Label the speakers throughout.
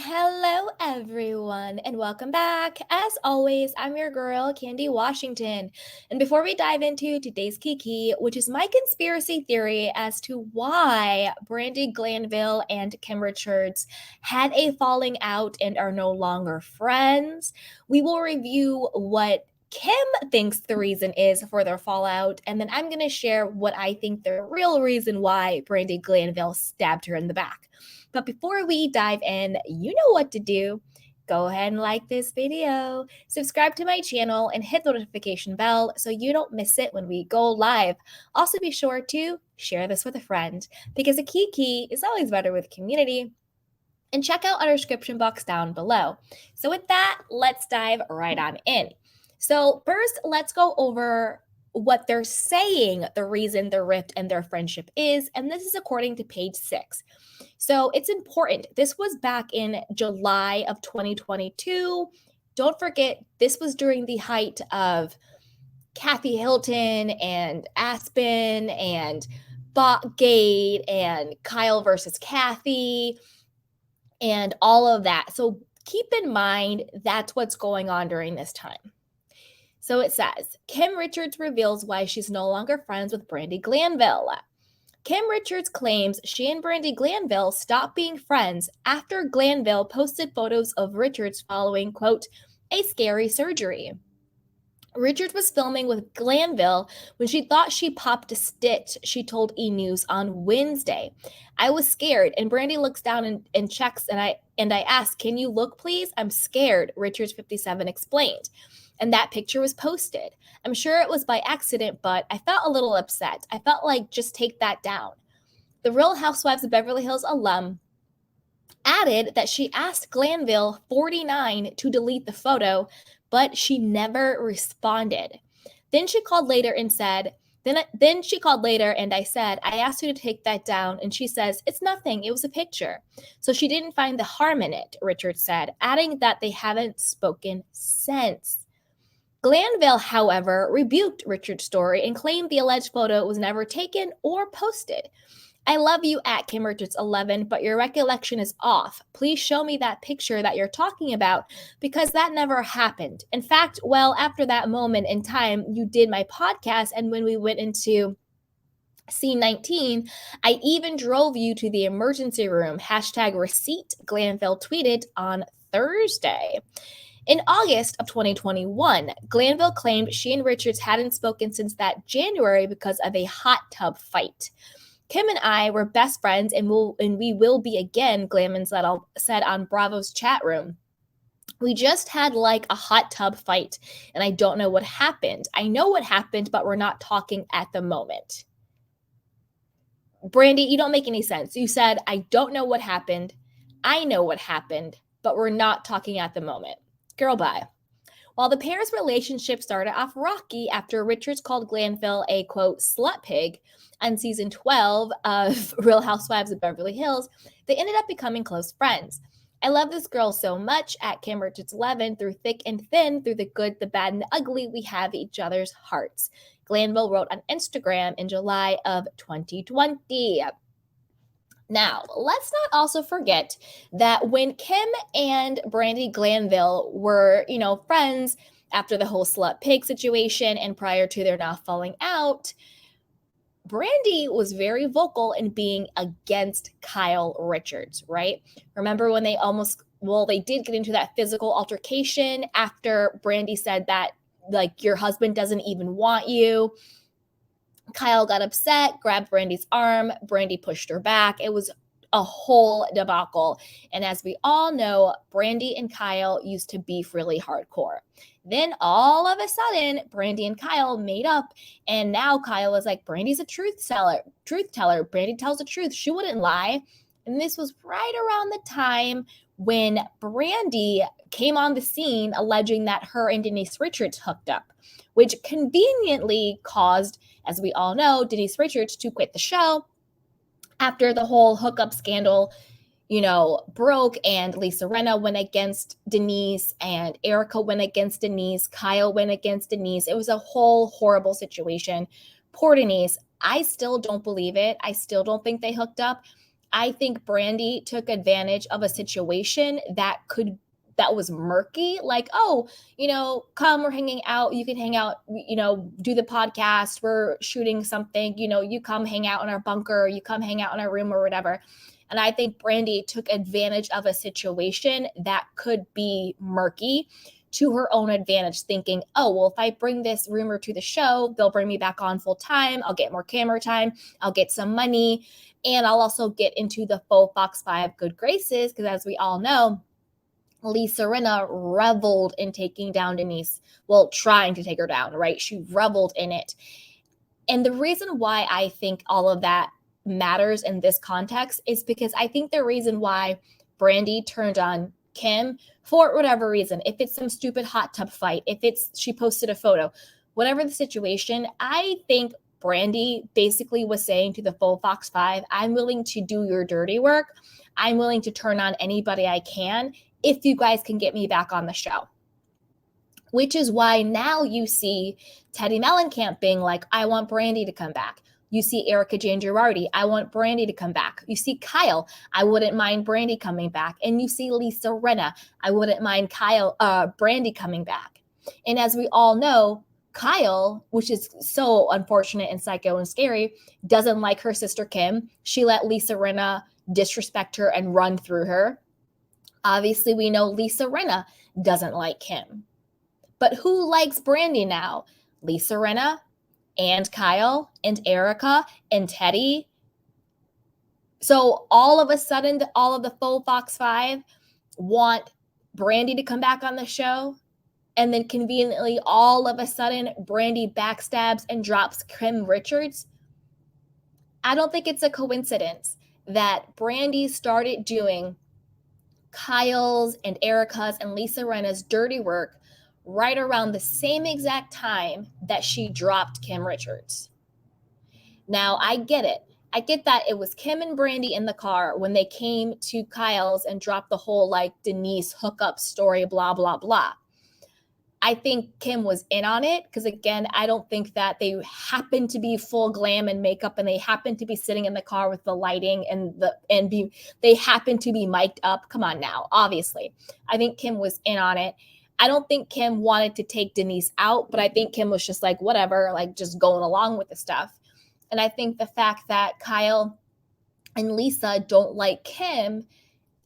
Speaker 1: Hello, everyone, and welcome back. As always, I'm your girl, Candy Washington. And before we dive into today's Kiki, which is my conspiracy theory as to why Brandy Glanville and Kim Richards had a falling out and are no longer friends, we will review what Kim thinks the reason is for their fallout, and then I'm going to share what I think the real reason why Brandy Glanville stabbed her in the back. But before we dive in, you know what to do. Go ahead and like this video, subscribe to my channel, and hit the notification bell so you don't miss it when we go live. Also, be sure to share this with a friend because a kiki is always better with community. And check out our description box down below. So with that, let's dive right on in. So first, let's go over what they're saying the reason their rift and their friendship is, and this is according to page 6. So it's important. This was back in July of 2022. Don't forget, this was during the height of Kathy Hilton and Aspen and Botgate and Kyle versus Kathy and all of that. So keep in mind that's what's going on during this time. So it says, Kim Richards reveals why she's no longer friends with Brandy Glanville. Kim Richards claims she and Brandy Glanville stopped being friends after Glanville posted photos of Richards following, quote, a scary surgery. Richards was filming with Glanville when she thought she popped a stitch, she told E! News on Wednesday. I was scared, and Brandy looks down and checks, and I asked, can you look, please? I'm scared, Richards 57 explained. And that picture was posted. I'm sure it was by accident, but I felt a little upset. I felt like just take that down. The Real Housewives of Beverly Hills alum added that she asked Glanville 49 to delete the photo, but she never responded. Then she called later and said, then she called later and I said, I asked her to take that down. And she says, it's nothing. It was a picture. So she didn't find the harm in it, Richard said, adding that they haven't spoken since. Glanville, however, rebuked Richard's story and claimed the alleged photo was never taken or posted. I love you at Kim Richards 11, but your recollection is off. Please show me that picture that you're talking about because that never happened. In fact, well, after that moment in time, you did my podcast, and when we went into C19, I even drove you to the emergency room. #receipt, Glanville tweeted on Thursday. In August of 2021, Glanville claimed she and Richards hadn't spoken since that January because of a hot tub fight. Kim and I were best friends and we will be again, Glanville said on Bravo's chat room. We just had like a hot tub fight, and I don't know what happened. I know what happened, but we're not talking at the moment. Brandy, you don't make any sense. You said, I don't know what happened. I know what happened, but we're not talking at the moment. Girl, bye. While the pair's relationship started off rocky after Richards called Glanville a, quote, slut pig on season 12 of Real Housewives of Beverly Hills, they ended up becoming close friends. I love this girl so much at Kim Richards 11. Through thick and thin, through the good, the bad, and the ugly, we have each other's hearts. Glanville wrote on Instagram in July of 2020. Now, let's not also forget that when Kim and Brandy Glanville were, friends after the whole slut pig situation and prior to their now falling out, Brandy was very vocal in being against Kyle Richards, right? Remember when they did get into that physical altercation after Brandy said that, like, your husband doesn't even want you. Kyle got upset, grabbed Brandy's arm. Brandy pushed her back. It was a whole debacle. And as we all know, Brandy and Kyle used to beef really hardcore. Then all of a sudden, Brandy and Kyle made up. And now Kyle is like, Brandy's a truth teller. Brandy tells the truth. She wouldn't lie. And this was right around the time when Brandy came on the scene alleging that her and Denise Richards hooked up, which conveniently caused, as we all know, Denise Richards to quit the show after the whole hookup scandal, broke, and Lisa Rinna went against Denise and Erica went against Denise, Kyle went against Denise. It was a whole horrible situation. Poor Denise. I still don't believe it. I still don't think they hooked up. I think Brandi took advantage of a situation that was murky. Like, oh, come, we're hanging out. You can hang out, do the podcast. We're shooting something, you come hang out in our bunker, you come hang out in our room or whatever. And I think Brandi took advantage of a situation that could be murky to her own advantage, thinking, oh, well, if I bring this rumor to the show, they'll bring me back on full time. I'll get more camera time. I'll get some money. And I'll also get into the faux Fox 5 good graces, because as we all know, Lisa Rinna reveled in taking down Denise. Well, trying to take her down, right? She reveled in it. And the reason why I think all of that matters in this context is because I think the reason why Brandi turned on Kim, for whatever reason, if it's some stupid hot tub fight, if it's she posted a photo, whatever the situation, I think Brandi basically was saying to the full Fox 5, I'm willing to do your dirty work. I'm willing to turn on anybody I can if you guys can get me back on the show. Which is why now you see Teddi Mellencamp being like, I want Brandi to come back. You see Erica Jane Girardi, I want Brandi to come back. You see Kyle, I wouldn't mind Brandi coming back. And you see Lisa Rinna, I wouldn't mind Brandi coming back. And as we all know, Kyle, which is so unfortunate and psycho and scary, doesn't like her sister Kim. She let Lisa Rinna disrespect her and run through her. Obviously, we know Lisa Rinna doesn't like Kim. But who likes Brandi now? Lisa Rinna and Kyle and Erica and Teddi. So all of a sudden, all of the faux Fox 5 want Brandi to come back on the show. And then conveniently, all of a sudden, Brandi backstabs and drops Kim Richards. I don't think it's a coincidence that Brandi started doing Kyle's and Erica's and Lisa Rinna's dirty work right around the same exact time that she dropped Kim Richards. Now, I get it. I get that it was Kim and Brandi in the car when they came to Kyle's and dropped the whole like Denise hookup story, blah, blah, blah. I think Kim was in on it because, again, I don't think that they happened to be full glam and makeup and they happened to be sitting in the car with the lighting they happened to be mic'd up. Come on now, obviously. I think Kim was in on it. I don't think Kim wanted to take Denise out, but I think Kim was just like, whatever, like just going along with the stuff. And I think the fact that Kyle and Lisa don't like Kim,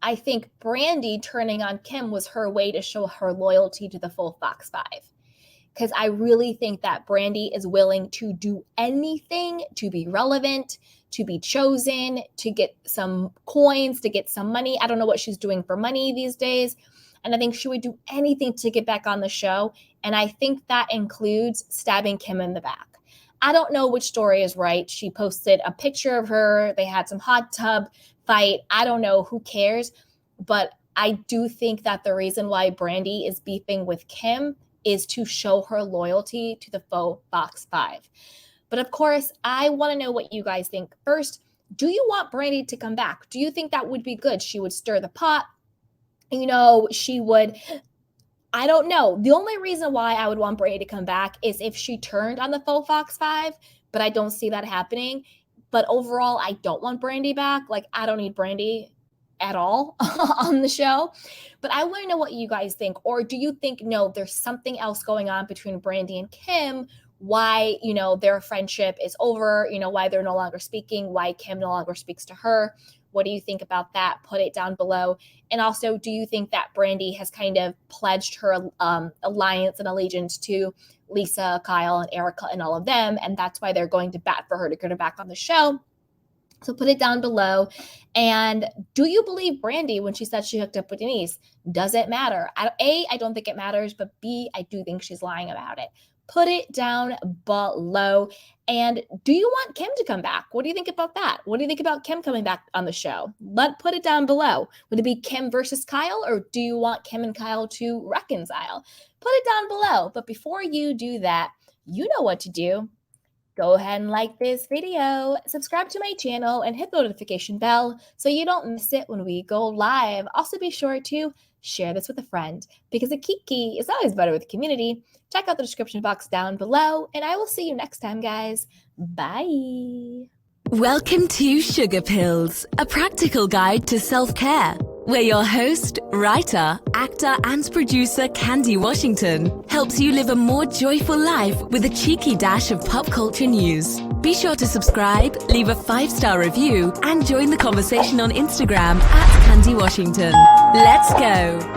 Speaker 1: I think Brandi turning on Kim was her way to show her loyalty to the full Fox 5. Because I really think that Brandi is willing to do anything to be relevant, to be chosen, to get some coins, to get some money. I don't know what she's doing for money these days. And I think she would do anything to get back on the show. And I think that includes stabbing Kim in the back. I don't know which story is right. She posted a picture of her. They had some hot tub fight. I don't know. Who cares? But I do think that the reason why Brandi is beefing with Kim is to show her loyalty to the faux Fox 5. But of course, I want to know what you guys think. First, do you want Brandi to come back? Do you think that would be good? She would stir the pot. She would, I don't know. The only reason why I would want Brandi to come back is if she turned on the faux Fox 5, but I don't see that happening. But overall, I don't want Brandi back. Like, I don't need Brandi at all on the show. But I want to know what you guys think. Or do you think, no, there's something else going on between Brandi and Kim, why, their friendship is over, why they're no longer speaking, why Kim no longer speaks to her? What do you think about that? Put it down below. And also, do you think that Brandi has kind of pledged her alliance and allegiance to Lisa, Kyle, and Erica and all of them, and that's why they're going to bat for her to get her back on the show? So put it down below. And do you believe Brandi when she said she hooked up with Denise? Does it matter? I don't think it matters, but B, I do think she's lying about it. Put it down below. And do you want Kim to come back? What do you think about that? What do you think about Kim coming back on the show? Put it down below. Would it be Kim versus Kyle, or do you want Kim and Kyle to reconcile? Put it down below. But before you do that, you know what to do. Go ahead and like this video, subscribe to my channel, and hit the notification bell so you don't miss it when we go live. Also, be sure to share this with a friend because a kiki is always better with the community. Check out the description box down below, and I will see you next time, guys. Bye.
Speaker 2: Welcome to Sugar Pills, a practical guide to self-care, where your host, writer, actor and producer Candy Washington helps you live a more joyful life with a cheeky dash of pop culture news. Be sure to subscribe, leave a 5-star review and join the conversation on Instagram at Candy Washington. Let's go!